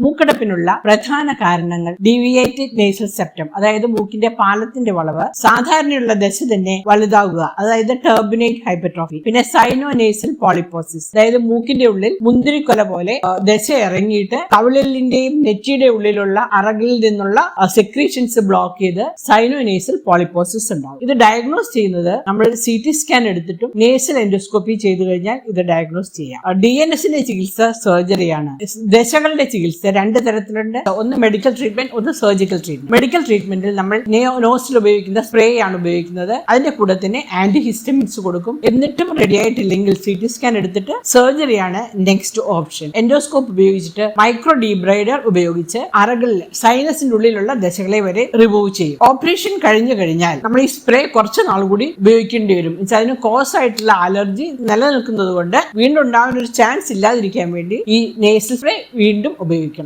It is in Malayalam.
മൂക്കടപ്പിനുള്ള പ്രധാന കാരണങ്ങൾ ഡീവിയേറ്റഡ് നേസൽ സെപ്റ്റം, അതായത് മൂക്കിന്റെ പാലത്തിന്റെ വളവ്, സാധാരണയുള്ള ദശ തന്നെ വലുതാവുക, അതായത് ടർബിനേറ്റ് ഹൈപ്പർട്രോഫി, പിന്നെ സൈനോനേസൽ പോളിപ്പോസിസ്, അതായത് മൂക്കിന്റെ ഉള്ളിൽ മുന്തിരിക്കൊല പോലെ ദശ ഇറങ്ങിയിട്ട് കവിളിന്റെയും നെറ്റിയുടെ ഉള്ളിലുള്ള അറകളിൽ നിന്നുള്ള സെക്രീഷൻസ് ബ്ലോക്ക് ചെയ്ത് സൈനോനേസൽ പോളിപ്പോസിസ് ഉണ്ടാവും. ഇത് ഡയഗ്നോസ് ചെയ്യുന്നത് നമ്മൾ CT സ്കാൻ എടുത്തിട്ടും നേസൽ എൻഡോസ്കോപ്പി ചെയ്തു കഴിഞ്ഞാൽ ഇത് ഡയഗ്നോസ് ചെയ്യാം. DNSന്റെ ചികിത്സ സർജറിയാണ്. ദശകളുടെ ചികിത്സ രണ്ട് തരത്തിലുണ്ട്. ഒന്ന് മെഡിക്കൽ ട്രീറ്റ്മെന്റ്, ഒന്ന് സർജിക്കൽ ട്രീറ്റ്മെന്റ്. മെഡിക്കൽ ട്രീറ്റ്മെന്റിൽ നമ്മൾ നോസിൽ ഉപയോഗിക്കുന്ന സ്പ്രേ ആണ് ഉപയോഗിക്കുന്നത്. അതിന്റെ കൂടെ തന്നെ ആന്റിഹിസ്റ്റമിൻസ് കൊടുക്കും. എന്നിട്ടും റെഡി ആയിട്ടില്ലെങ്കിൽ CT സ്കാൻ എടുത്തിട്ട് സർജറിയാണ് നെക്സ്റ്റ് ഓപ്ഷൻ. എൻഡോസ്കോപ്പ് ഉപയോഗിച്ചിട്ട് മൈക്രോ ഡീബ്രൈഡർ ഉപയോഗിച്ച് അറകളിൽ സൈനസിന്റെ ഉള്ളിലുള്ള ദശകളെ വരെ റിമൂവ് ചെയ്യും. ഓപ്പറേഷൻ കഴിഞ്ഞു കഴിഞ്ഞാൽ നമ്മൾ ഈ സ്പ്രേ കുറച്ച് നാൾ കൂടി ഉപയോഗിക്കേണ്ടി വരും. അതിന് കോസ് ആയിട്ടുള്ള അലർജി നിലനിൽക്കുന്നത് കൊണ്ട് വീണ്ടും ഉണ്ടാകുന്ന ഒരു ചാൻസ് ഇല്ലാതിരിക്കാൻ വേണ്ടി ഈ നേസൽ സ്പ്രേ വീണ്ടും ഉപയോഗിക്കണം.